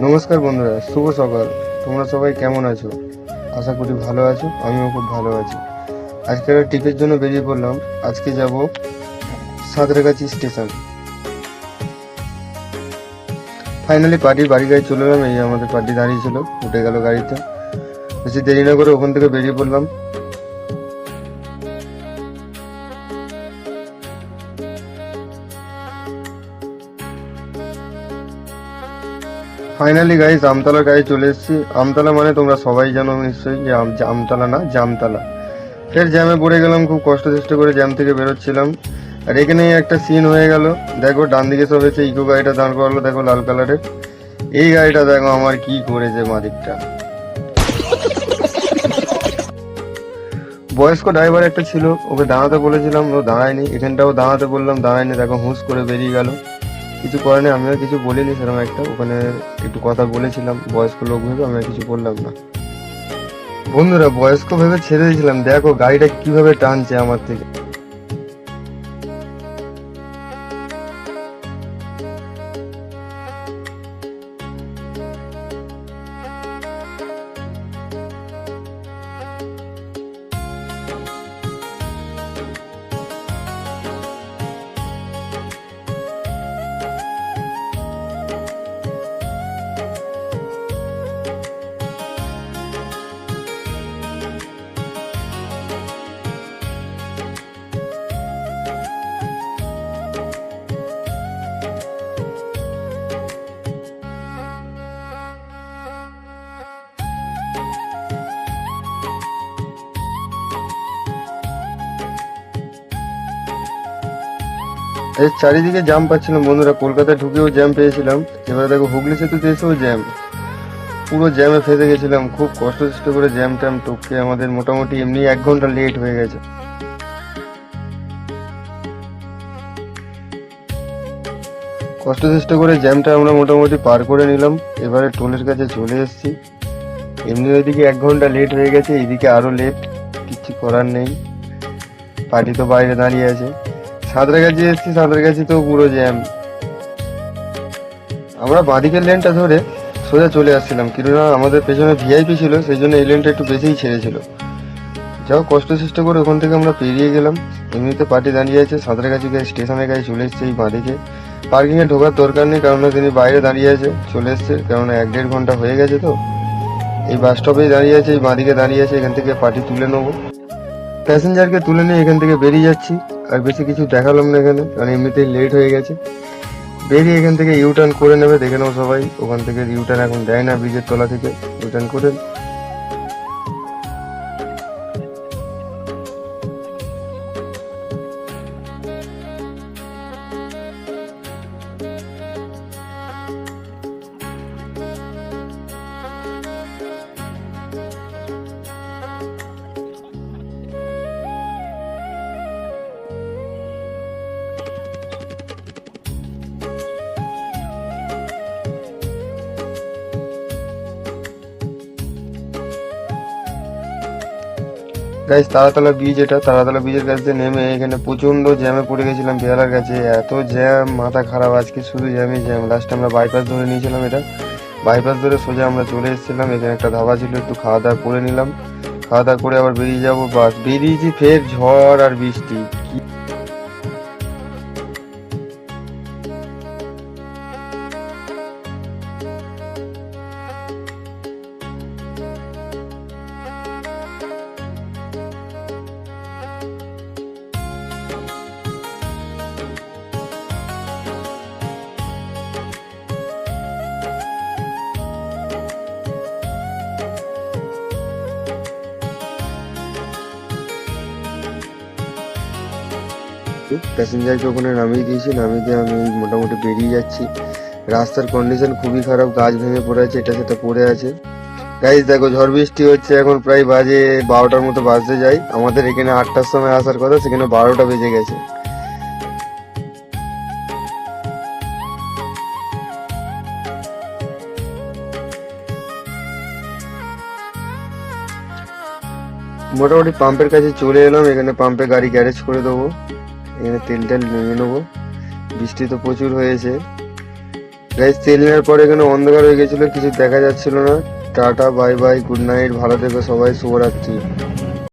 নমস্কার বন্ধুরা, শুভ সকাল। তোমরা সবাই কেমন আছো? আশা করি ভালো আছো। আমিও খুব ভালো আছি। আজকে একটা ট্রিপের জন্য বেরিয়ে পড়লাম। আজকে যাব সাঁতরাগাছি স্টেশন। ফাইনালি পার্টির বাড়ি গাড়ি চলে এলাম। এই আমাদের পার্টি দাঁড়িয়ে ছিল, উঠে গেল গাড়িতে। বেশি দেরি না করে ওখান থেকে বেরিয়ে পড়লাম। ফাইনালি গাইস আমতলার গাড়ি চলে এসেছি। আমতলা মানে তোমরা সবাই জানো নিশ্চয়ই যে আমতলা না, জামতলা। ফের জ্যামে পড়ে গেলাম, খুব কষ্ট করে জ্যাম থেকে বেরোচ্ছিলাম। আর এখানেই একটা সিন হয়ে গেল। দেখো ডান দিকে সব এসে ইকো গাড়িটা দাঁড় করালো, দেখো লাল কালারের। এই গাড়িটা দেখো আমার কি করেছে মালিকটা। বয়স্ক ড্রাইভার একটা ছিল, ওকে দাঁড়াতে বলেছিলাম, ও দাঁড়ায়নি। এখানটাও দাঁড়াতে বললাম, দাঁড়ায়নি। দেখো হুঁশ করে বেরিয়ে গেল। কিছু করে না, আমিও কিছু বলিনি সেরকম একটা। ওখানে একটু কথা বলেছিলাম, বয়স্ক লোক ভেবে আমি আর কিছু বললাম না। বন্ধুরা বয়স্ক ভেবে ছেড়ে দিয়েছিলাম, দেখো গাড়িটা কিভাবে টানছে আমার থেকে। এই চারিদিকে জ্যাম পাচ্ছিলাম বন্ধুরা, কলকাতায় ঢুকেও জ্যাম পেয়েছিলাম। এবার দেখো হুগলি সেতুতে এসেও জ্যাম। পুরো জ্যামে ফেসে গেছিলাম, খুব কষ্ট করে জ্যাম ট্যাম টপকে আমাদের মোটামুটি এমনি 1 ঘন্টা লেট হয়ে গেছে। কষ্ট করে জ্যামটা আমরা মোটামুটি পার করে নিলাম। এবারে টোলের কাছে চলে এসেছি। এমনি ওইদিকে 1 ঘন্টা লেট হয়ে গেছে, এইদিকে আরো লেট। কিচ্ছু করার নেই, পার্টি তো বাইরে দাঁড়িয়ে আছে। সাঁতরাগাছি এসেছি, সাঁতরাগাছি তো পুরো জ্যাম। আমরা বাঁদিকের লেনটা ধরে সোজা চলে আসছিলাম, কিন্তু আমাদের পেছনে ভিআইপি ছিল, সেই জন্য এই লেনটা একটু বেশিই ছেড়েছিল। যাও কষ্ট করে ওখান থেকে আমরা পেরিয়ে গেলাম। এমনিতে পার্টি দাঁড়িয়ে আছে। সাঁতরাগাছি স্টেশনের কাছে চলে এসছে এই বাঁদিকে। পার্কিং এ ঢোকার দরকার নেই, কারণ তিনি বাইরে দাঁড়িয়ে আছে, চলে এসছে। কারণ 1-1.5 ঘন্টা হয়ে গেছে তো। এই বাস স্টপেই দাঁড়িয়ে আছে, এই বাঁদিকে দাঁড়িয়ে আছে। এখান থেকে পার্টি তুলে নেবো, প্যাসেঞ্জারকে তুলে নিয়ে এখান থেকে বেরিয়ে যাচ্ছি। আর বেশি কিছু দেখালাম না এখানে, কারণ এমনিতেই লেট হয়ে গেছে। বেরিয়ে এখান থেকে ইউটার্ন করে নেবে, দেখে নেবো সবাই। ওখান থেকে ইউটার্ন এখন দেয় না, ব্রিজের তলা থেকে ইউটার্ন করে। গাইস তারাতলা ব্রিজ, এটা তারাতলা ব্রিজের কাছে নেমে এখানে প্রচন্ড জ্যামে পড়ে গেছিলাম বেহালার কাছে। এত জ্যাম, মাথা খারাপ। আজকে শুধু জ্যামই জ্যাম। লাস্টে আমরা বাইপাস ধরে নিয়েছিলাম, এটা বাইপাস ধরে সোজা আমরা চলে এসেছিলাম। এখানে একটা ধাবা ছিল, একটু খাওয়া দাওয়া করে নিলাম। খাওয়া দাওয়া করে আবার বেরিয়ে যাবো। বাস বেরিয়েছি, ফের ঝড় আর বৃষ্টি। প্যাসেঞ্জারকে ওখানে নামিয়ে দিয়েছি, নামিয়ে দিয়ে আমি মোটামুটি বেরিয়ে যাচ্ছি। রাস্তার কন্ডিশন খুবই খারাপ, গাছ ভেঙে পড়ে আছে, এটা সেটা পড়ে আছে। গাইজ দেখো ঝড় বৃষ্টি হচ্ছে, এখন প্রায় বাজে 12টার মতো বাজতে যায়। আমাদের এখানে 8টার সময় আসার কথা, সেখানে 12টা বেজে গেছে। মোটামুটি পাম্পের কাছে চলে এলাম। এখানে পাম্পে গাড়ি গ্যারেজ করে দেবো। এখানে তেল টেল নেমে নেবো। বৃষ্টি তো প্রচুর হয়েছে। গাইস তেল নেওয়ার পরে এখানে অন্ধকার হয়ে গেছিল, কিছু দেখা যাচ্ছিল না। Tata bye bye, good night, ভালো থেকো সবাই, শুভরাত্রি।